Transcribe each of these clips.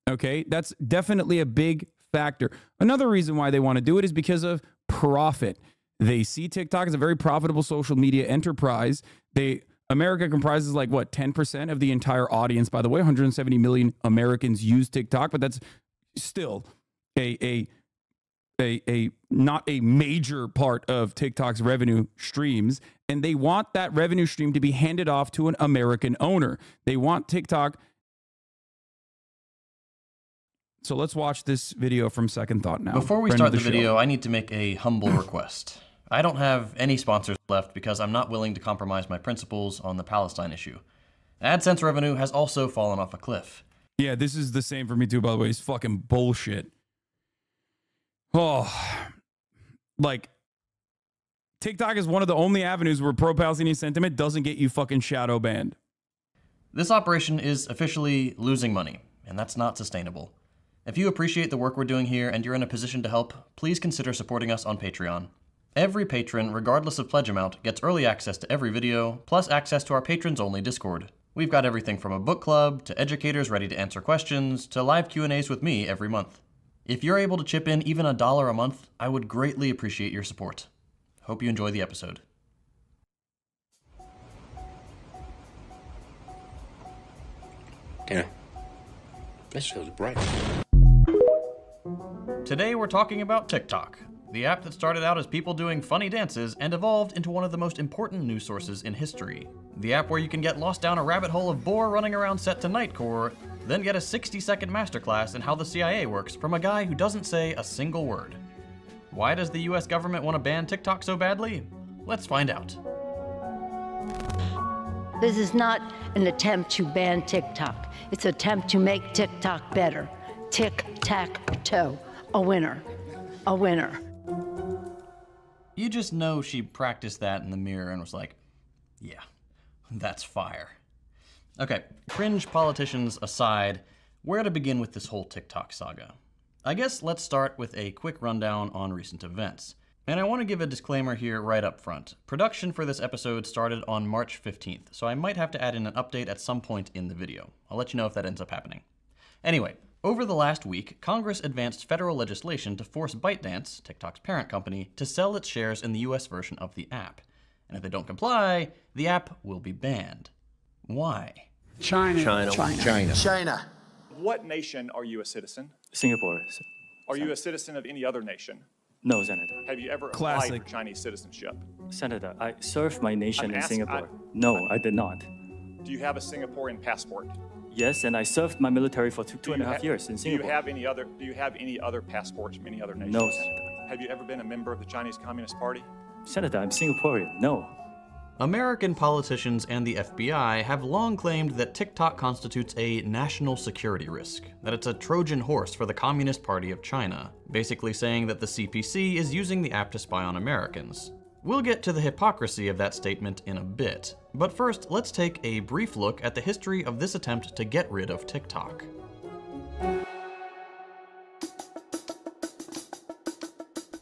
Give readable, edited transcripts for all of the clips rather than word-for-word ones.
Okay, that's definitely a big factor. Another reason why they want to do it is because of profit. They see TikTok as a very profitable social media enterprise. America comprises like what, 10% of the entire audience. By the way, 170 million Americans use TikTok, but that's still a not a major part of TikTok's revenue streams. And they want that revenue stream to be handed off to an American owner. They want TikTok. So let's watch this video from Second Thought now. Before we start the video, I need to make a humble request. I don't have any sponsors left because I'm not willing to compromise my principles on the Palestine issue. AdSense revenue has also fallen off a cliff. Yeah, this is the same for me too, by the way. It's fucking bullshit. Oh, like TikTok is one of the only avenues where pro-Palestinian sentiment doesn't get you fucking shadow banned. This operation is officially losing money, and that's not sustainable. If you appreciate the work we're doing here and you're in a position to help, please consider supporting us on Patreon. Every patron, regardless of pledge amount, gets early access to every video, plus access to our patrons-only Discord. We've got everything from a book club, to educators ready to answer questions, to live Q&As with me every month. If you're able to chip in even $1 a month, I would greatly appreciate your support. Hope you enjoy the episode. Damn. This feels bright. Today we're talking about TikTok, the app that started out as people doing funny dances and evolved into one of the most important news sources in history. The app where you can get lost down a rabbit hole of boar running around set to Nightcore, then get a 60-second masterclass in how the CIA works from a guy who doesn't say a single word. Why does the US government want to ban TikTok so badly? Let's find out. This is not an attempt to ban TikTok. It's an attempt to make TikTok better. Tic-tac-toe. A winner. A winner. You just know she practiced that in the mirror and was like, yeah, that's fire. Okay, cringe politicians aside, where to begin with this whole TikTok saga? I guess let's start with a quick rundown on recent events. And I want to give a disclaimer here right up front. Production for this episode started on March 15th, so I might have to add in an update at some point in the video. I'll let you know if that ends up happening. Anyway, over the last week, Congress advanced federal legislation to force ByteDance, TikTok's parent company, to sell its shares in the US version of the app. And if they don't comply, the app will be banned. Why? China. What nation are you a citizen? Singapore. Are you a citizen of any other nation? No, Senator. Have you ever applied for Chinese citizenship? Senator, I served my nation in asking- Singapore. No, I did not. Do you have a Singaporean passport? Yes, and I served my military for two and a half years in Singapore. Do you have any other passports from any other nations? No, Senator. Have you ever been a member of the Chinese Communist Party? Senator, I'm Singaporean. No. American politicians and the FBI have long claimed that TikTok constitutes a national security risk, that it's a Trojan horse for the Communist Party of China, basically saying that the CPC is using the app to spy on Americans. We'll get to the hypocrisy of that statement in a bit, but first let's take a brief look at the history of this attempt to get rid of TikTok.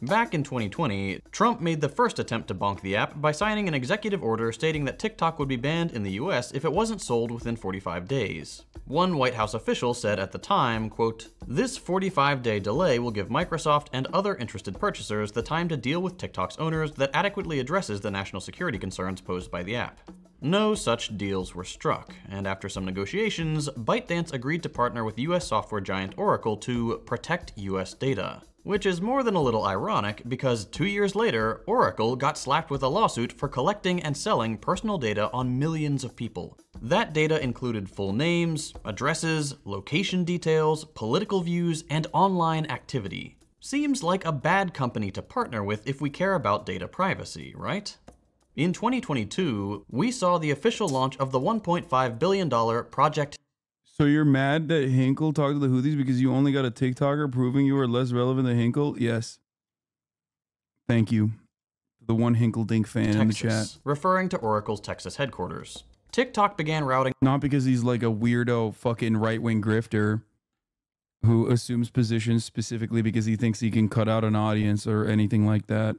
Back in 2020, Trump made the first attempt to bonk the app by signing an executive order stating that TikTok would be banned in the US if it wasn't sold within 45 days. One White House official said at the time, quote, "This 45-day delay will give Microsoft and other interested purchasers the time to deal with TikTok's owners that adequately addresses the national security concerns posed by the app." No such deals were struck, and after some negotiations, ByteDance agreed to partner with US software giant Oracle to protect US data. Which is more than a little ironic, because 2 years later, Oracle got slapped with a lawsuit for collecting and selling personal data on millions of people. That data included full names, addresses, location details, political views, and online activity. Seems like a bad company to partner with if we care about data privacy, right? In 2022, we saw the official launch of the $1.5 billion Project. So you're mad that Hinkle talked to the Houthis because you only got a TikToker proving you were less relevant than Hinkle? Yes. Thank you. The one Hinkle Dink fan in the chat. Referring to Oracle's Texas headquarters. TikTok began routing. Not because he's like a weirdo fucking right-wing grifter who assumes positions specifically because he thinks he can cut out an audience or anything like that.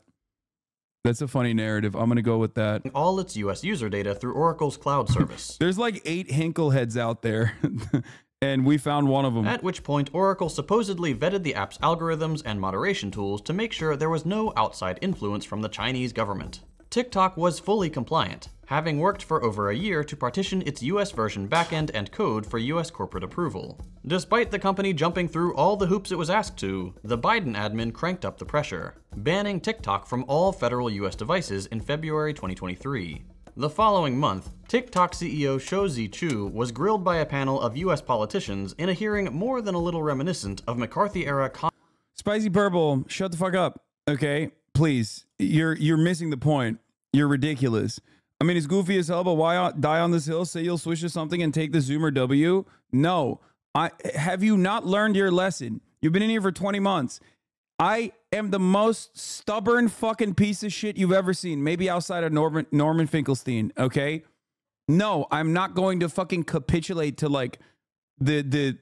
That's a funny narrative. I'm going to go with that. All its US user data through Oracle's cloud service. There's like 8 Hinkle heads out there. and we found one of them. At which point, Oracle supposedly vetted the app's algorithms and moderation tools to make sure there was no outside influence from the Chinese government. TikTok was fully compliant, having worked for over a year to partition its US version backend and code for US corporate approval. Despite the company jumping through all the hoops it was asked to, the Biden admin cranked up the pressure, banning TikTok from all federal US devices in February 2023. The following month, TikTok CEO Shou Chu was grilled by a panel of US politicians in a hearing more than a little reminiscent of McCarthy-era Spicy Purple, shut the fuck up, okay? Please, you're missing the point. You're ridiculous. I mean, it's goofy as hell, but why die on this hill, say you'll switch to something and take the Zoomer W? No. Have you not learned your lesson? You've been in here for 20 months. I am the most stubborn fucking piece of shit you've ever seen. Maybe outside of Norman Finkelstein, okay? No, I'm not going to fucking capitulate to like the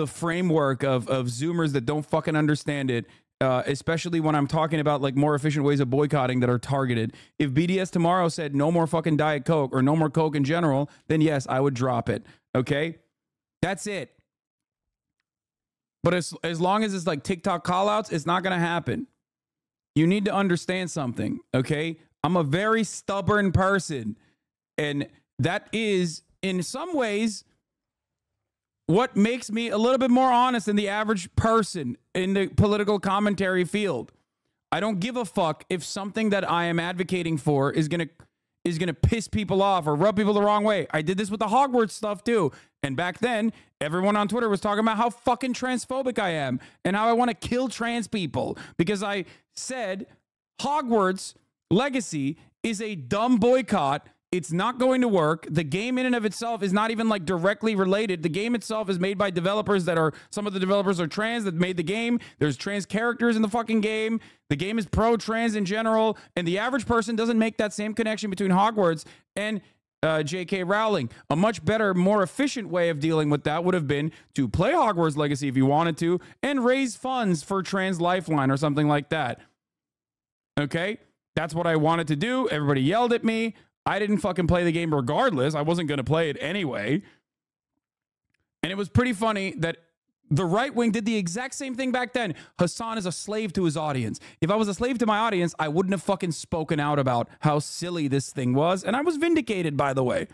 framework of Zoomers that don't fucking understand it. Especially when I'm talking about like more efficient ways of boycotting that are targeted. If BDS tomorrow said no more fucking Diet Coke or no more Coke in general, then yes, I would drop it. Okay? That's it. But as long as it's like TikTok callouts, it's not going to happen. You need to understand something. Okay? I'm a very stubborn person. And that is, in some ways, what makes me a little bit more honest than the average person in the political commentary field. I don't give a fuck if something that I am advocating for is gonna piss people off or rub people the wrong way. I did this with the Hogwarts stuff too. And back then, everyone on Twitter was talking about how fucking transphobic I am and how I want to kill trans people because I said Hogwarts Legacy is a dumb boycott. It's not going to work. The game in and of itself is not even like directly related. The game itself is made by developers that are, some of the developers are trans that made the game. There's trans characters in the fucking game. The game is pro-trans in general. And the average person doesn't make that same connection between Hogwarts and J.K. Rowling. A much better, more efficient way of dealing with that would have been to play Hogwarts Legacy if you wanted to and raise funds for Trans Lifeline or something like that. Okay? That's what I wanted to do. Everybody yelled at me. I didn't fucking play the game regardless. I wasn't going to play it anyway. And it was pretty funny that the right wing did the exact same thing back then. Hasan is a slave to his audience. If I was a slave to my audience, I wouldn't have fucking spoken out about how silly this thing was. And I was vindicated, by the way.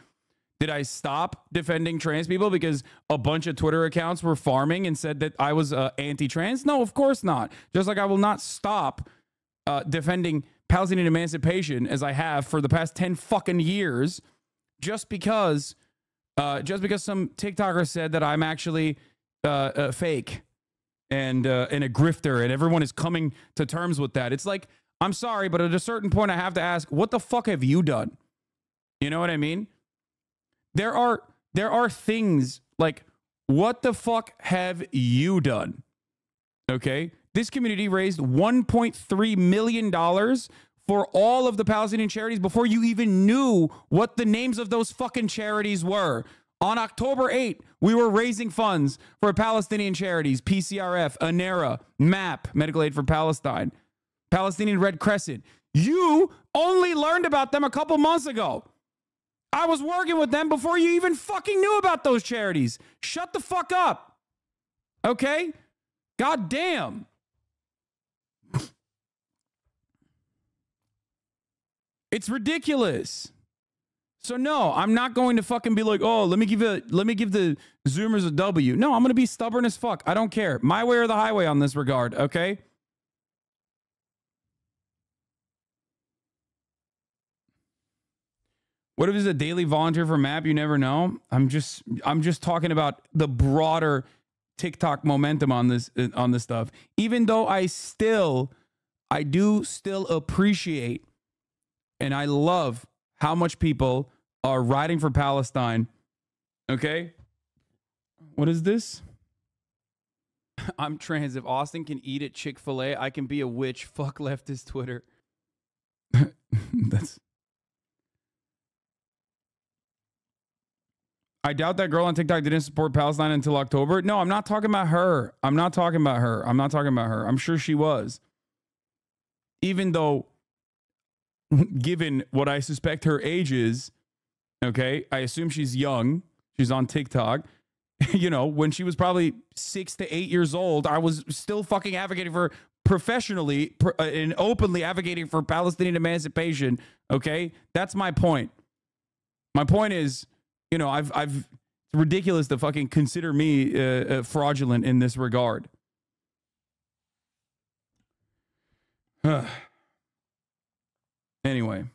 Did I stop defending trans people because a bunch of Twitter accounts were farming and said that I was anti-trans? No, of course not. Just like I will not stop defending Palestinian emancipation as I have for the past 10 fucking years just because some TikToker said that I'm actually fake and a grifter and everyone is coming to terms with that. It's like, I'm sorry, but at a certain point I have to ask, what the fuck have you done? You know what I mean? There are things like, what the fuck have you done? Okay? This community raised $1.3 million for all of the Palestinian charities before you even knew what the names of those fucking charities were. On October 8th, we were raising funds for Palestinian charities, PCRF, ANERA, MAP, Medical Aid for Palestine, Palestinian Red Crescent. You only learned about them a couple months ago. I was working with them before you even fucking knew about those charities. Shut the fuck up. Okay? God damn. It's ridiculous. So no, I'm not going to fucking be like, oh, let me give the Zoomers a W. No, I'm going to be stubborn as fuck. I don't care. My way or the highway on this regard, okay? What if it's a daily volunteer for MAP? You never know. I'm just talking about the broader TikTok momentum on this stuff. Even though I do still appreciate and I love how much people are riding for Palestine. Okay? What is this? I'm trans. If Austin can eat at Chick-fil-A, I can be a witch. Fuck leftist Twitter. I doubt that girl on TikTok didn't support Palestine until October. No, I'm not talking about her. I'm not talking about her. I'm sure she was. Even though, given what I suspect her age is, okay, I assume she's young. She's on TikTok. you know, when she was probably 6 to 8 years old, I was still fucking advocating for professionally and openly advocating for Palestinian emancipation. Okay. That's my point. My point is, you know, it's ridiculous to fucking consider me fraudulent in this regard. Anyway.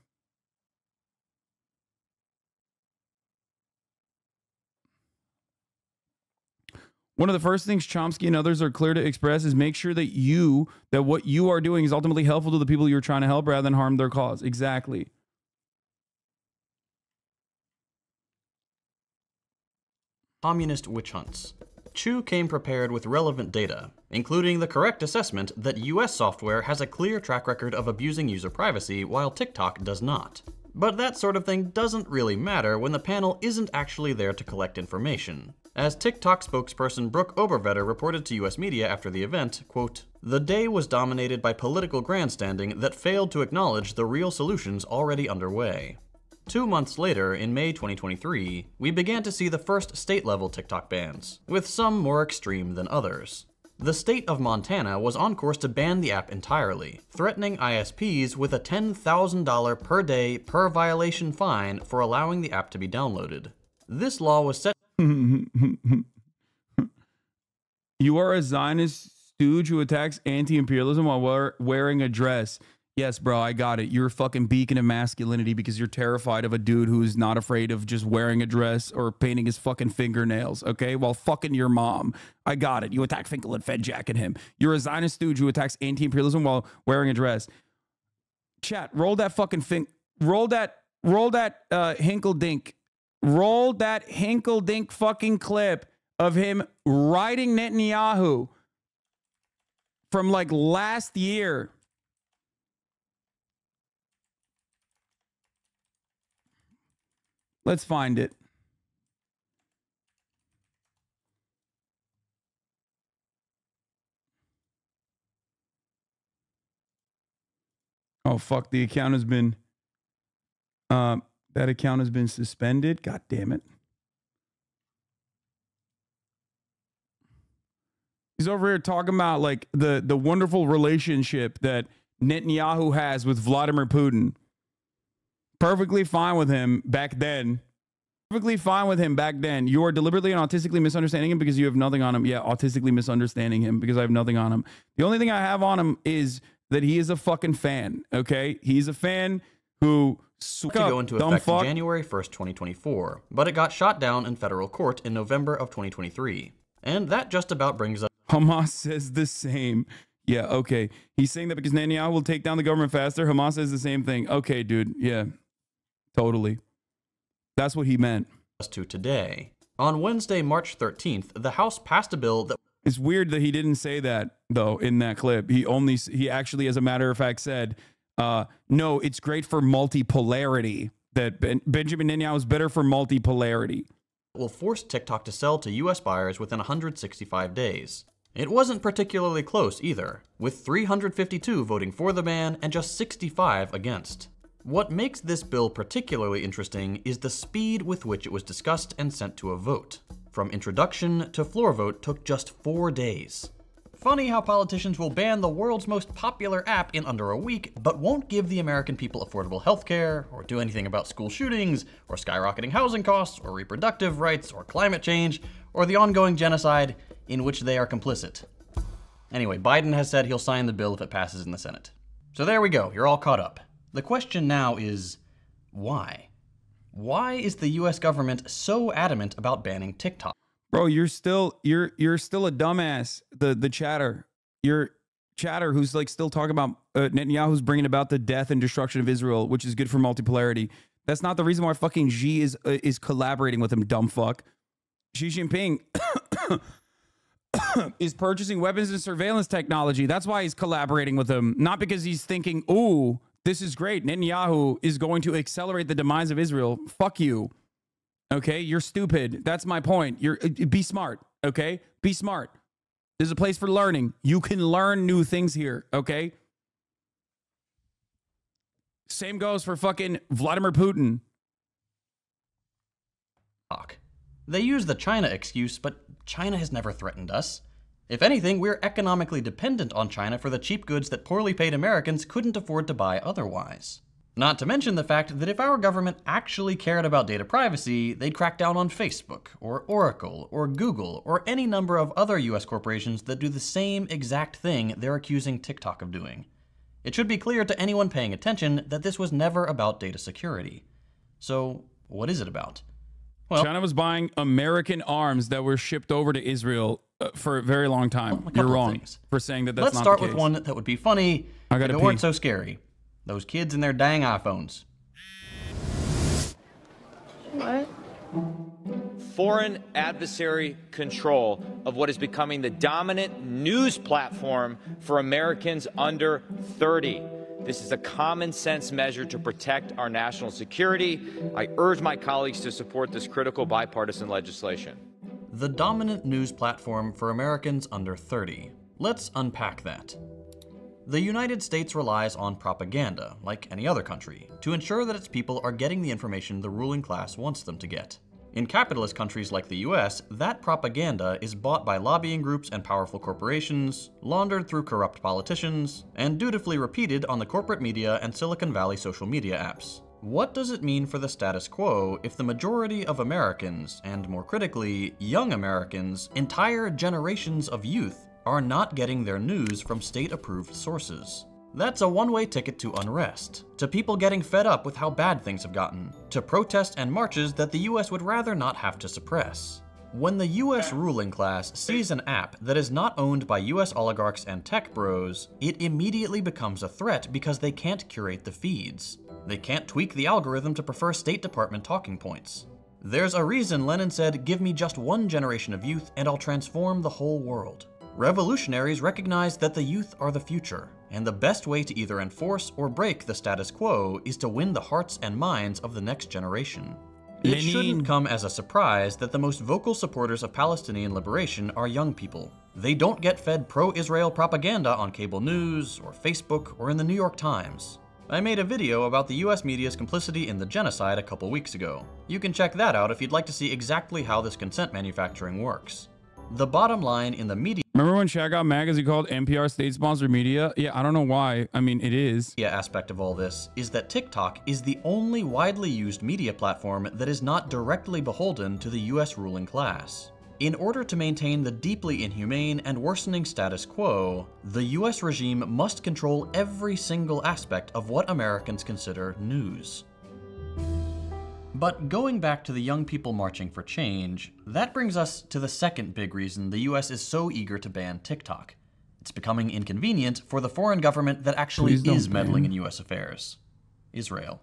One of the first things Chomsky and others are clear to express is make sure that what you are doing is ultimately helpful to the people you're trying to help rather than harm their cause. Exactly. Communist witch hunts. Chu came prepared with relevant data, including the correct assessment that US software has a clear track record of abusing user privacy while TikTok does not. But that sort of thing doesn't really matter when the panel isn't actually there to collect information. As TikTok spokesperson Brooke Obervetter reported to US media after the event, quote, "The day was dominated by political grandstanding that failed to acknowledge the real solutions already underway." 2 months later, in May 2023, we began to see the first state-level TikTok bans, with some more extreme than others. The state of Montana was on course to ban the app entirely, threatening ISPs with a $10,000 per day per violation fine for allowing the app to be downloaded. This law was set. You are a Zionist stooge who attacks anti-imperialism while wearing a dress. Yes, bro, I got it. You're a fucking beacon of masculinity because you're terrified of a dude who's not afraid of just wearing a dress or painting his fucking fingernails, okay? While fucking your mom. I got it. You attack Finkel and Fed Jack and him. You're a Zionist stooge who attacks anti-imperialism while wearing a dress. Chat, roll that fucking roll that hinkle dink. Roll that hinkle dink fucking clip of him riding Netanyahu from like last year. Let's find it. Oh, fuck. The account has been, that account has been suspended. God damn it. He's over here talking about like the wonderful relationship that Netanyahu has with Vladimir Putin. Perfectly fine with him back then. Perfectly fine with him back then. You are deliberately and autistically misunderstanding him because you have nothing on him. Yeah, autistically misunderstanding him because I have nothing on him. The only thing I have on him is that he is a fucking fan, okay? He's a fan who... to go into effect January 1st, 2024, but it got shot down in federal court in November of 2023. And that just about brings us... Hamas says the same. Yeah, okay. He's saying that because Netanyahu will take down the government faster. Hamas says the same thing. Okay, dude. Yeah. Totally. That's what he meant. To today. On Wednesday, March 13th, the House passed a bill that... It's weird that he didn't say that, though, in that clip. He actually, as a matter of fact, said, no, it's great for multipolarity. That Benjamin Netanyahu is better for multipolarity. Will force TikTok to sell to U.S. buyers within 165 days. It wasn't particularly close either, with 352 voting for the ban and just 65 against. What makes this bill particularly interesting is the speed with which it was discussed and sent to a vote. From introduction to floor vote took just 4 days. Funny how politicians will ban the world's most popular app in under a week, but won't give the American people affordable healthcare, or do anything about school shootings, or skyrocketing housing costs, or reproductive rights, or climate change, or the ongoing genocide in which they are complicit. Anyway, Biden has said he'll sign the bill if it passes in the Senate. So there we go, you're all caught up. The question now is, why? Why is the US government so adamant about banning TikTok? Bro, you're still a dumbass. The chatter. You're chatter who's like still talking about Netanyahu's bringing about the death and destruction of Israel, which is good for multipolarity. That's not the reason why fucking Xi is collaborating with him, dumb fuck. Xi Jinping is purchasing weapons and surveillance technology. That's why he's collaborating with him. Not because he's thinking, ooh, this is great. Netanyahu is going to accelerate the demise of Israel. Fuck you. Okay? You're stupid. That's my point. Be smart. Okay? Be smart. There's a place for learning. You can learn new things here. Okay? Same goes for fucking Vladimir Putin. They use the China excuse, but China has never threatened us. If anything, we're economically dependent on China for the cheap goods that poorly paid Americans couldn't afford to buy otherwise. Not to mention the fact that if our government actually cared about data privacy, they'd crack down on Facebook, or Oracle, or Google, or any number of other US corporations that do the same exact thing they're accusing TikTok of doing. It should be clear to anyone paying attention that this was never about data security. So, what is it about? Well, China was buying American arms that were shipped over to Israel for a very long time. You're wrong for saying that that's Let's not start the case. with one that would be funny if it weren't so scary. Those kids and their dang iPhones. What? Foreign adversary control of what is becoming the dominant news platform for Americans under 30. This is a common sense measure to protect our national security. I urge my colleagues to support this critical bipartisan legislation. The dominant news platform for Americans under 30. Let's unpack that. The United States relies on propaganda, like any other country, to ensure that its people are getting the information the ruling class wants them to get. In capitalist countries like the US, that propaganda is bought by lobbying groups and powerful corporations, laundered through corrupt politicians, and dutifully repeated on the corporate media and Silicon Valley social media apps. What does it mean for the status quo if the majority of Americans, and more critically, young Americans, entire generations of youth, are not getting their news from state-approved sources? That's a one-way ticket to unrest, to people getting fed up with how bad things have gotten, to protests and marches that the US would rather not have to suppress. When the US ruling class sees an app that is not owned by US oligarchs and tech bros, it immediately becomes a threat because they can't curate the feeds. They can't tweak the algorithm to prefer State Department talking points. There's a reason Lenin said, "Give me just one generation of youth and I'll transform the whole world." Revolutionaries recognize that the youth are the future, and the best way to either enforce or break the status quo is to win the hearts and minds of the next generation. It shouldn't come as a surprise that the most vocal supporters of Palestinian liberation are young people. They don't get fed pro-Israel propaganda on cable news, or Facebook, or in the New York Times. I made a video about the US media's complicity in the genocide a couple weeks ago. You can check that out if you'd like to see exactly how this consent manufacturing works. The bottom line in the media— Remember when Shaq got mad because he called NPR state-sponsored media? Yeah, I don't know why. I mean, it is. The aspect of all this is that TikTok is the only widely used media platform that is not directly beholden to the US ruling class. In order to maintain the deeply inhumane and worsening status quo, the US regime must control every single aspect of what Americans consider news. But going back to the young people marching for change, that brings us to the second big reason the US is so eager to ban TikTok. It's becoming inconvenient for the foreign government that actually is meddling in US affairs: Israel.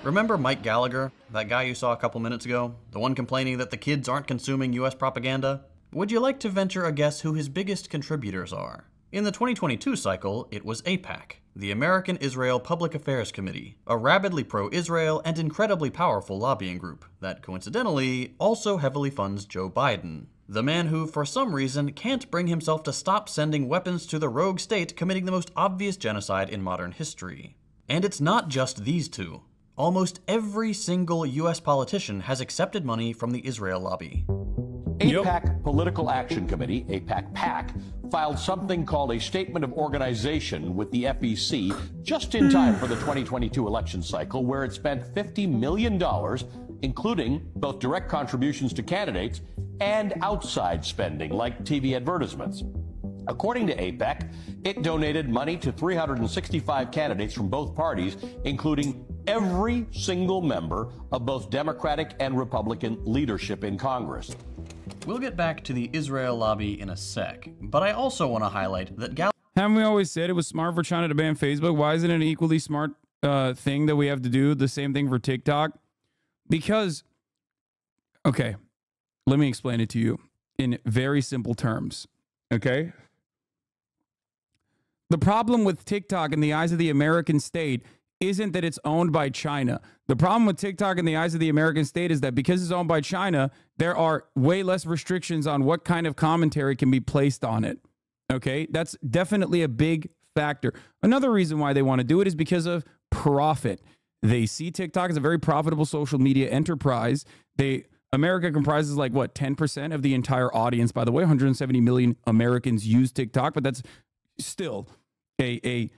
Remember Mike Gallagher, that guy you saw a couple minutes ago? The one complaining that the kids aren't consuming US propaganda? Would you like to venture a guess who his biggest contributors are? In the 2022 cycle, it was AIPAC, the American Israel Public Affairs Committee, a rabidly pro-Israel and incredibly powerful lobbying group that, coincidentally, also heavily funds Joe Biden, the man who, for some reason, can't bring himself to stop sending weapons to the rogue state committing the most obvious genocide in modern history. And it's not just these two. Almost every single US politician has accepted money from the Israel lobby. AIPAC Political Action Committee, AIPAC-PAC, filed something called a Statement of Organization with the FEC just in time for the 2022 election cycle, where it spent $50 million, including both direct contributions to candidates and outside spending, like TV advertisements. According to AIPAC, it donated money to 365 candidates from both parties, including every single member of both Democratic and Republican leadership in Congress. We'll get back to the Israel lobby in a sec, but I also want to highlight that Haven't we always said it was smart for China to ban Facebook? Why isn't it an equally smart thing that we have to do the same thing for TikTok? Because, okay, let me explain it to you in very simple terms, okay? The problem with TikTok in the eyes of the American state isn't that it's owned by China. The problem with TikTok in the eyes of the American state is that because it's owned by China, there are way less restrictions on what kind of commentary can be placed on it. Okay, that's definitely a big factor. Another reason why they want to do it is because of profit. They see TikTok as a very profitable social media enterprise. America comprises like what, 10% of the entire audience. By the way, 170 million Americans use TikTok, but that's still a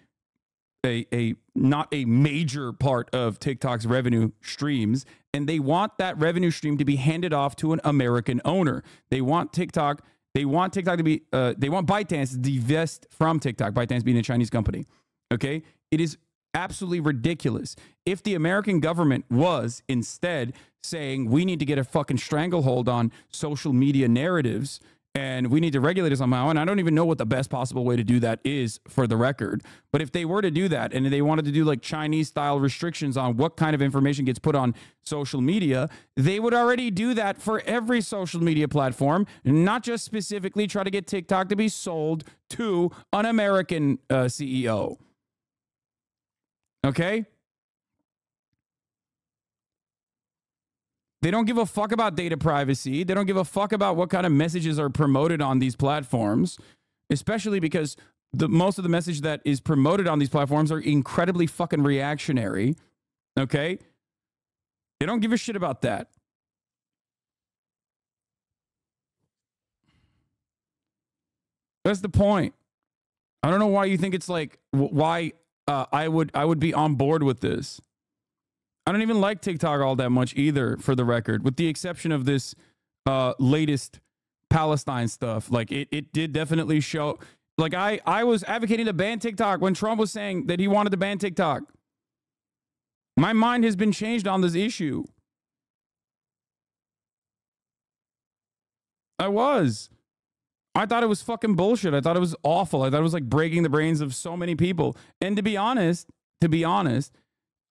not a major part of TikTok's revenue streams. And they want that revenue stream to be handed off to an American owner. They want TikTok to be, they want ByteDance to divest from TikTok, ByteDance being a Chinese company. Okay. It is absolutely ridiculous. If the American government was instead saying we need to get a fucking stranglehold on social media narratives and we need to regulate it somehow, and I don't even know what the best possible way to do that is for the record, but if they were to do that and they wanted to do like Chinese style restrictions on what kind of information gets put on social media, they would already do that for every social media platform, not just specifically try to get TikTok to be sold to an American CEO. Okay? They don't give a fuck about data privacy. They don't give a fuck about what kind of messages are promoted on these platforms, especially because most of the message that is promoted on these platforms are incredibly fucking reactionary. Okay? They don't give a shit about that. That's the point. I don't know why you think it's like, why I would be on board with this. I don't even like TikTok all that much either, for the record, with the exception of this latest Palestine stuff. Like it did definitely show, like I was advocating to ban TikTok when Trump was saying that he wanted to ban TikTok. My mind has been changed on this issue. I thought it was fucking bullshit. I thought it was awful. I thought it was like breaking the brains of so many people. And to be honest,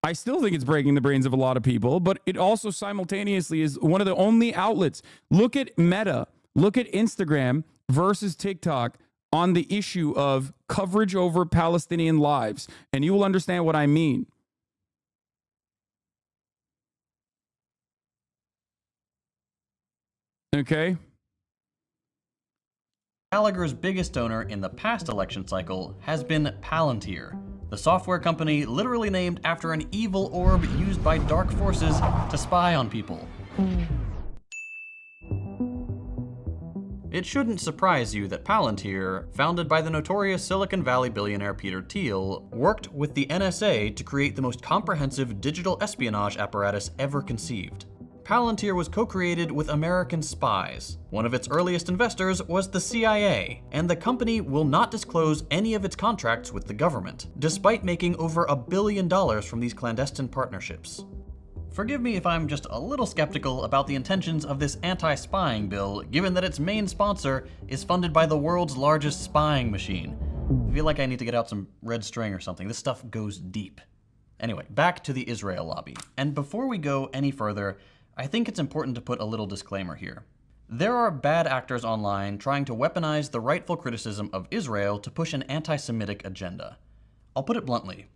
I still think it's breaking the brains of a lot of people, but it also simultaneously is one of the only outlets. Look at Meta, look at Instagram versus TikTok on the issue of coverage over Palestinian lives, and you will understand what I mean. Okay? Gallagher's biggest donor in the past election cycle has been Palantir, the software company literally named after an evil orb used by dark forces to spy on people. It shouldn't surprise you that Palantir, founded by the notorious Silicon Valley billionaire Peter Thiel, worked with the NSA to create the most comprehensive digital espionage apparatus ever conceived. Palantir was co-created with American spies. One of its earliest investors was the CIA, and the company will not disclose any of its contracts with the government, despite making over $1 billion from these clandestine partnerships. Forgive me if I'm just a little skeptical about the intentions of this anti-spying bill, given that its main sponsor is funded by the world's largest spying machine. I feel like I need to get out some red string or something. This stuff goes deep. Anyway, back to the Israel lobby. And before we go any further, I think it's important to put a little disclaimer here. There are bad actors online trying to weaponize the rightful criticism of Israel to push an anti-Semitic agenda. I'll put it bluntly.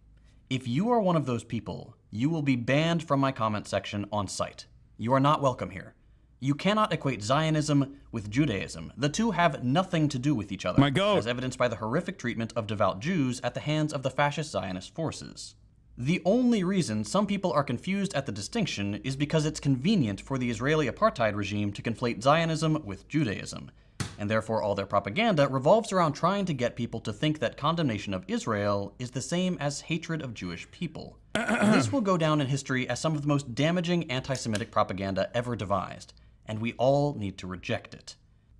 If you are one of those people, you will be banned from my comment section on site. You are not welcome here. You cannot equate Zionism with Judaism. The two have nothing to do with each other, as evidenced by the horrific treatment of devout Jews at the hands of the fascist Zionist forces. The only reason some people are confused at the distinction is because it's convenient for the Israeli apartheid regime to conflate Zionism with Judaism, and therefore all their propaganda revolves around trying to get people to think that condemnation of Israel is the same as hatred of Jewish people. This will go down in history as some of the most damaging anti-Semitic propaganda ever devised, and we all need to reject it.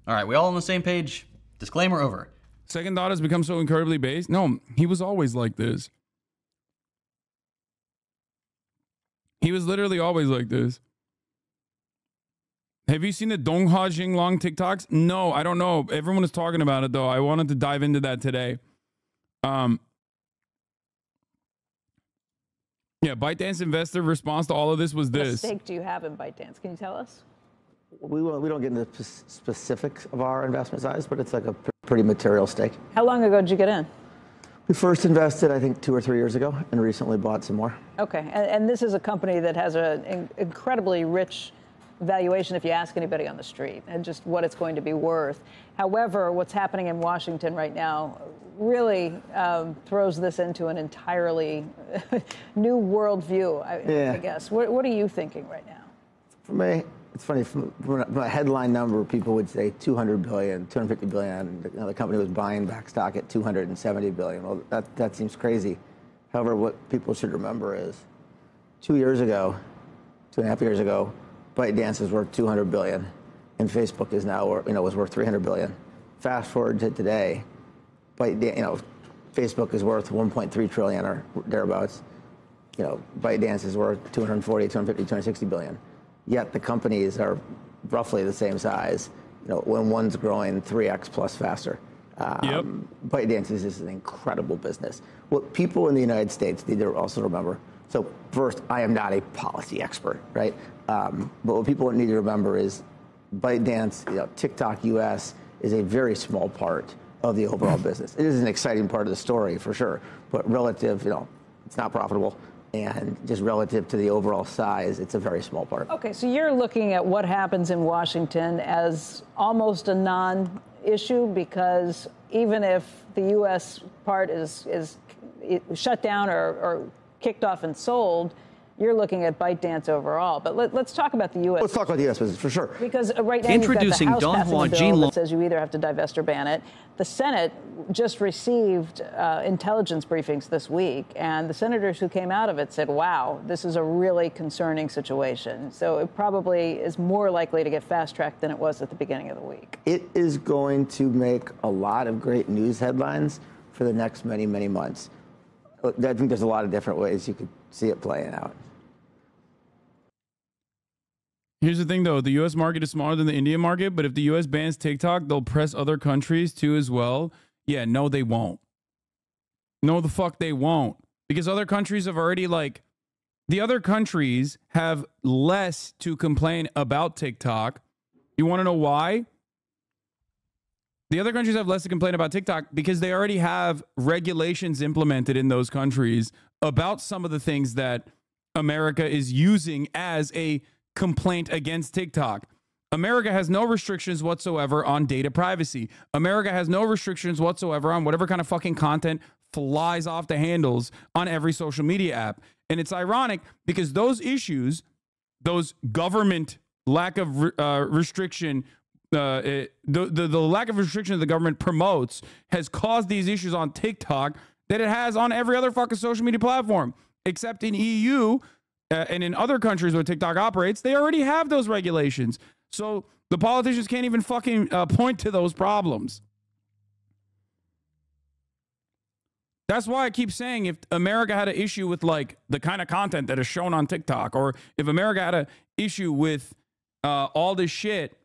All right, we all on the same page? Disclaimer over. Second thought has become so incredibly based. No, he was always like this. He was literally always like this. Have you seen the Dongha Jinglong TikToks? No, I don't know. Everyone is talking about it, though. I wanted to dive into that today. Yeah, ByteDance investor response to all of this was this. What stake do you have in ByteDance? Can you tell us? We don't get into specifics of our investment size, but it's like a pretty material stake. How long ago did you get in? We first invested, I think, 2 or 3 years ago, and recently bought some more. Okay, and this is a company that has an incredibly rich valuation if you ask anybody on the street, and just what it's going to be worth. However, what's happening in Washington right now really throws this into an entirely new worldview, I guess. What are you thinking right now? For me, it's funny, from a headline number, people would say 200 billion, 250 billion. The company was buying back stock at 270 billion. Well, that seems crazy. However, what people should remember is 2 years ago, 2.5 years ago, ByteDance is worth 200 billion, and Facebook is now, was worth 300 billion. Fast forward to today, Facebook is worth 1.3 trillion or thereabouts. ByteDance is worth 240, 250, 260 billion. Yet the companies are roughly the same size, when one's growing 3x plus faster. ByteDance is just an incredible business. What people in the United States need to also remember, so first, I am not a policy expert, right? But what people need to remember is ByteDance, TikTok US is a very small part of the overall business. It is an exciting part of the story for sure, but relative, it's not profitable. And just relative to the overall size, it's a very small part. Okay, so you're looking at what happens in Washington as almost a non-issue, because even if the U.S. part is shut down or kicked off and sold, you're looking at ByteDance overall. But let's talk about the U.S. Let's talk about the U.S. business for sure. Because right now Introducing you've got the House passing a bill that says you either have to divest or ban it. The Senate just received intelligence briefings this week, and the senators who came out of it said, wow, this is a really concerning situation. So it probably is more likely to get fast-tracked than it was at the beginning of the week. It is going to make a lot of great news headlines for the next many, many months. I think there's a lot of different ways you could see it playing out. Here's the thing, though. The U.S. market is smaller than the Indian market, but if the U.S. bans TikTok, they'll press other countries too as well. Yeah, no, they won't. No, the fuck they won't. Because other countries have already, the other countries have less to complain about TikTok. You want to know why? The other countries have less to complain about TikTok because they already have regulations implemented in those countries about some of the things that America is using as a complaint against TikTok. America has no restrictions whatsoever on data privacy. America has no restrictions whatsoever on whatever kind of fucking content flies off the handles on every social media app. And it's ironic because those issues, those government lack of restriction, the lack of restriction that the government promotes has caused these issues on TikTok that it has on every other fucking social media platform, except in EU. And in other countries where TikTok operates, they already have those regulations. So the politicians can't even fucking point to those problems. That's why I keep saying if America had an issue with the kind of content that is shown on TikTok, or if America had an issue with all this shit,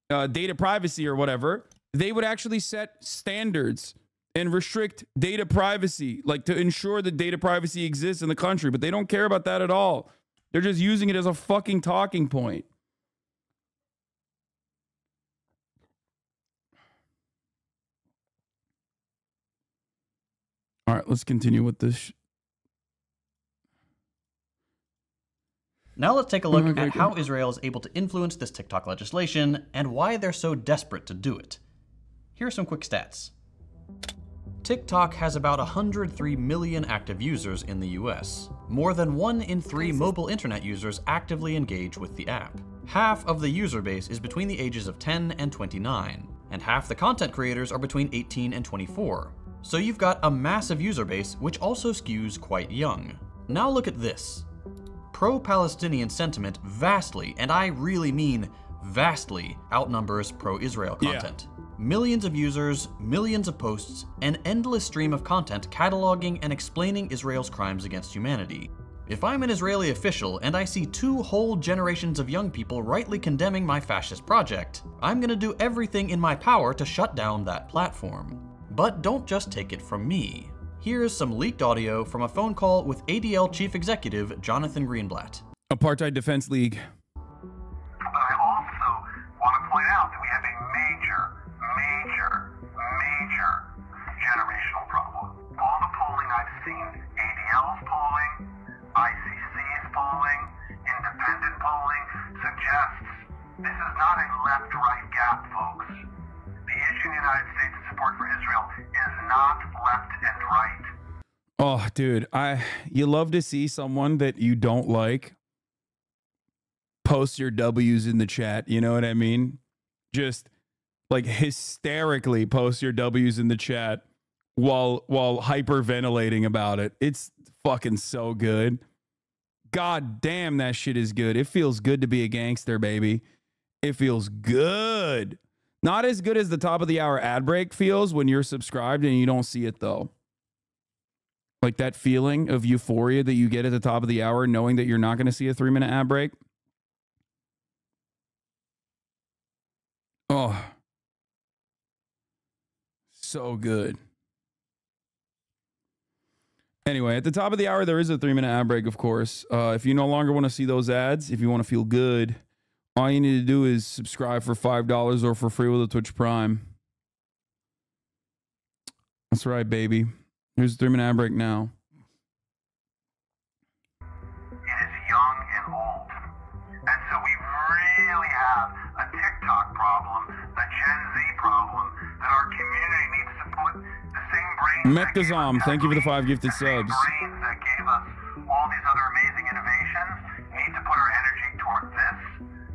data privacy or whatever, they would actually set standards and restrict data privacy, to ensure that data privacy exists in the country. But they don't care about that at all. They're just using it as a fucking talking point. All right, let's continue with this. Now let's take a look at how Israel is able to influence this TikTok legislation and why they're so desperate to do it. Here are some quick stats. TikTok has about 103 million active users in the US. More than 1 in 3 mobile internet users actively engage with the app. Half of the user base is between the ages of 10 and 29, and half the content creators are between 18 and 24. So you've got a massive user base, which also skews quite young. Now look at this. Pro-Palestinian sentiment vastly, and I really mean vastly, outnumbers pro-Israel content. Millions of users, millions of posts, an endless stream of content cataloging and explaining Israel's crimes against humanity. If I'm an Israeli official and I see 2 whole generations of young people rightly condemning my fascist project, I'm gonna do everything in my power to shut down that platform. But don't just take it from me. Here's some leaked audio from a phone call with ADL Chief Executive Jonathan Greenblatt. Apartheid Defense League. I also want to point out that we have a major generational problem. All the polling I've seen, ADL's polling, ICC's polling, independent polling, suggests not a left-right gap, folks. The issue in the United States of support for Israel is not left and right. Oh, dude, you love to see someone that you don't like post your W's in the chat. You know what I mean? Just like hysterically post your W's in the chat while hyperventilating about it. It's fucking so good. God damn, that shit is good. It feels good to be a gangster, baby. It feels good. Not as good as the top of the hour ad break feels when you're subscribed and you don't see it though. Like that feeling of euphoria that you get at the top of the hour knowing that you're not going to see a 3-minute ad break. Oh, so good. Anyway, at the top of the hour, there is a 3-minute ad break, of course. If you no longer want to see those ads, if you want to feel good, all you need to do is subscribe for $5 or for free with a Twitch Prime. That's right, baby. Here's the 3-minute ad break now. It is young and old. And so we really have a TikTok problem, a Gen Z problem, that our community needs to put the same brains Mectazom, thank you for the 5 gifted subs. brains that gave us all these other amazing innovations, need to put our energy toward this,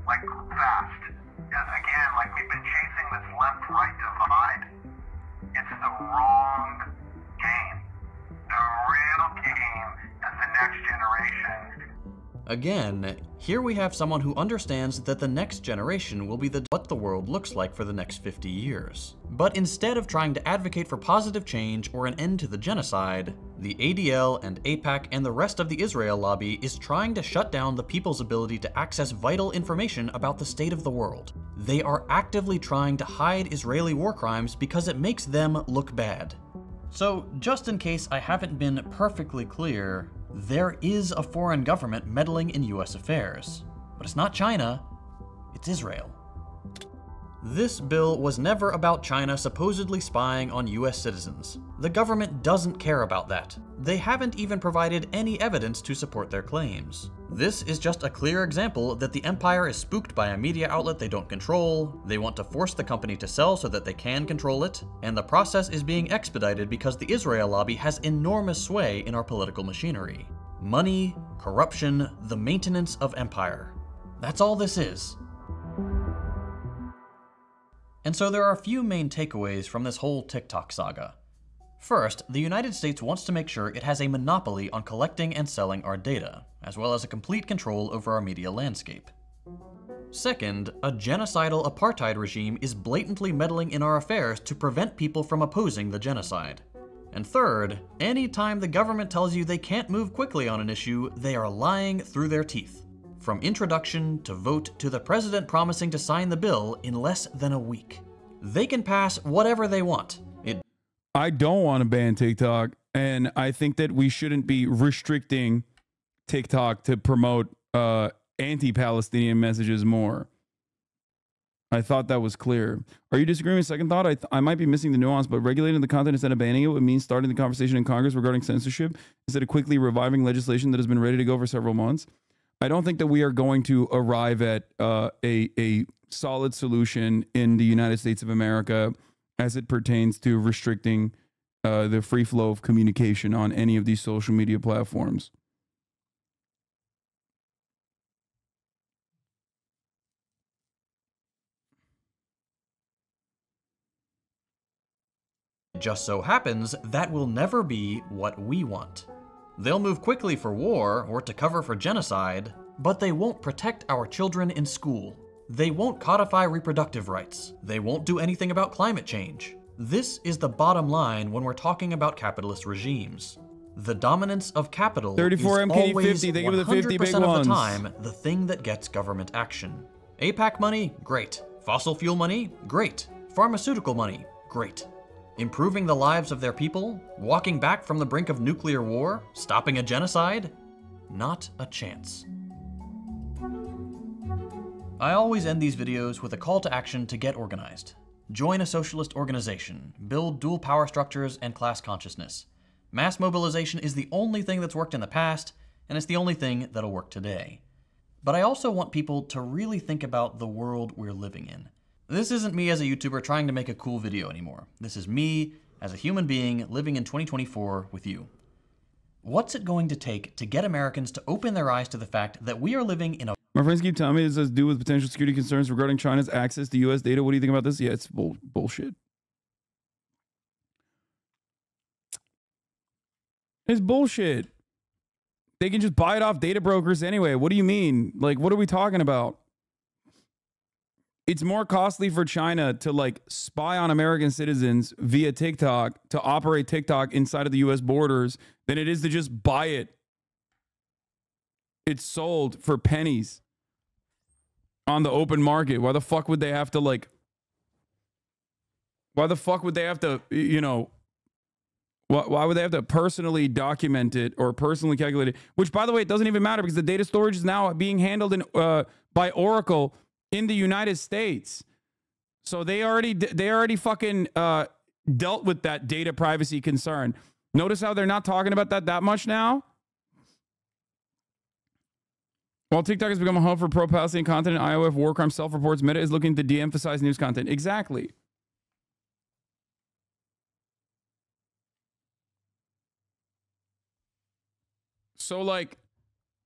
like, fast. Because again, like we've been chasing this left-right divide, it's the wrong game. The real game is the next generation. Again, here we have someone who understands that the next generation will be what the world looks like for the next 50 years. But instead of trying to advocate for positive change or an end to the genocide, the ADL and AIPAC and the rest of the Israel lobby is trying to shut down the people's ability to access vital information about the state of the world. They are actively trying to hide Israeli war crimes because it makes them look bad. So, just in case I haven't been perfectly clear, there is a foreign government meddling in US affairs. But it's not China, it's Israel. This bill was never about China supposedly spying on US citizens. The government doesn't care about that. They haven't even provided any evidence to support their claims. This is just a clear example that the empire is spooked by a media outlet they don't control, they want to force the company to sell so that they can control it, and the process is being expedited because the Israel lobby has enormous sway in our political machinery. Money, corruption, the maintenance of empire. That's all this is. And so there are a few main takeaways from this whole TikTok saga. First, the United States wants to make sure it has a monopoly on collecting and selling our data, as well as a complete control over our media landscape. Second, a genocidal apartheid regime is blatantly meddling in our affairs to prevent people from opposing the genocide. And third, anytime the government tells you they can't move quickly on an issue, they are lying through their teeth. From introduction to vote to the president promising to sign the bill in less than a week. They can pass whatever they want. I don't want to ban TikTok, and I think that we shouldn't be restricting TikTok to promote anti-Palestinian messages more. I thought that was clear. Are you disagreeing with second thought? I might be missing the nuance, but regulating the content instead of banning it would mean starting the conversation in Congress regarding censorship instead of quickly reviving legislation that has been ready to go for several months. I don't think that we are going to arrive at a solid solution in the United States of America as it pertains to restricting the free flow of communication on any of these social media platforms. It just so happens that will never be what we want. They'll move quickly for war or to cover for genocide, but they won't protect our children in school. They won't codify reproductive rights. They won't do anything about climate change. This is the bottom line when we're talking about capitalist regimes. The dominance of capital 34 is MKD always 50. They give it the 50 big 100% of the ones. time the thing that gets government action. AIPAC money? Great. Fossil fuel money? Great. Pharmaceutical money? Great. Improving the lives of their people? Walking back from the brink of nuclear war? Stopping a genocide? Not a chance. I always end these videos with a call to action to get organized. Join a socialist organization, build dual power structures and class consciousness. Mass mobilization is the only thing that's worked in the past, and it's the only thing that'll work today. But I also want people to really think about the world we're living in. This isn't me as a YouTuber trying to make a cool video anymore. This is me as a human being living in 2024 with you. What's it going to take to get Americans to open their eyes to the fact that we are living in a... My friends keep telling me this has to do with potential security concerns regarding China's access to U.S. data. What do you think about this? Yeah, it's bullshit. It's bullshit. They can just buy it off data brokers anyway. What do you mean? Like, what are we talking about? It's more costly for China to like spy on American citizens via TikTok, to operate TikTok inside of the US borders, than it is to just buy it. It's sold for pennies on the open market. Why the fuck would they have to like, why the fuck would they have to, you know, why would they have to personally document it or personally calculate it? Which, by the way, it doesn't even matter because the data storage is now being handled in, by Oracle in the United States. So they already fucking dealt with that data privacy concern. Notice how they're not talking about that much now? While TikTok has become a hub for pro-Palestinian content and IOF war crime self-reports, Meta is looking to de-emphasize news content. Exactly. So, like,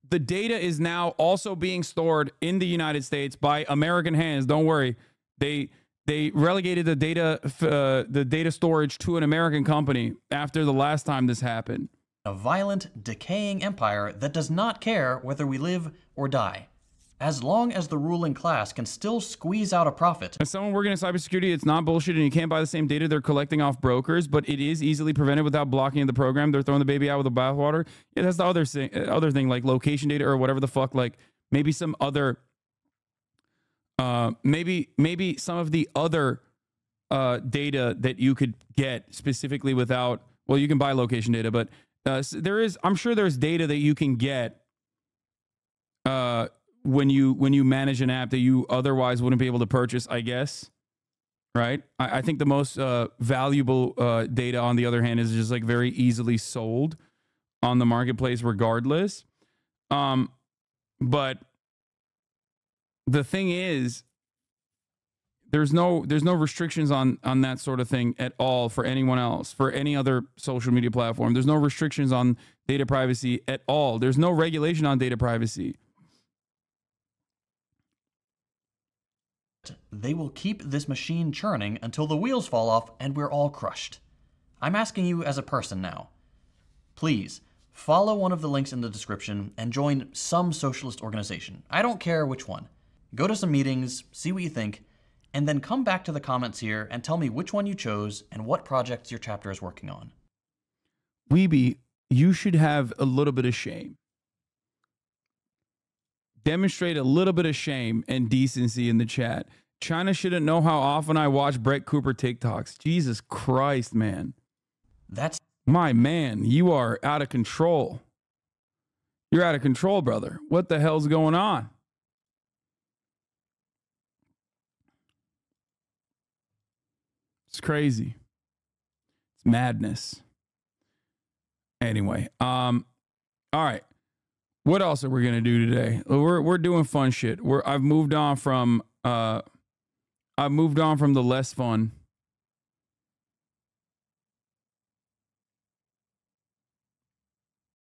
the data is now also being stored in the United States by American hands. Don't worry. They relegated the data storage to an American company after the last time this happened. A violent, decaying empire that does not care whether we live or die. As long as the ruling class can still squeeze out a profit. As someone working in cybersecurity, it's not bullshit and you can't buy the same data they're collecting off brokers, but it is easily prevented without blocking the program. They're throwing the baby out with the bathwater. Yeah, that's the other thing, like location data or whatever the fuck, like maybe some other, maybe some of the other data that you could get specifically without, well, you can buy location data, but I'm sure there's data that you can get when you manage an app that you otherwise wouldn't be able to purchase, I guess, right? I think the most valuable data, on the other hand, is just like very easily sold on the marketplace regardless. But the thing is, there's no restrictions on that sort of thing at all for anyone else, for any other social media platform. There's no restrictions on data privacy at all. There's no regulation on data privacy. They will keep this machine churning until the wheels fall off and we're all crushed. I'm asking you as a person now. Please, follow one of the links in the description and join some socialist organization. I don't care which one. Go to some meetings, see what you think, and then come back to the comments here and tell me which one you chose and what projects your chapter is working on. Weeby, you should have a little bit of shame. Demonstrate a little bit of shame and decency in the chat. China shouldn't know how often I watch Brett Cooper TikToks. Jesus Christ, man. That's... My man, you are out of control. You're out of control, brother. What the hell's going on? It's crazy. It's madness. Anyway, all right. What else are we gonna do today? We're doing fun shit. I've moved on from the less fun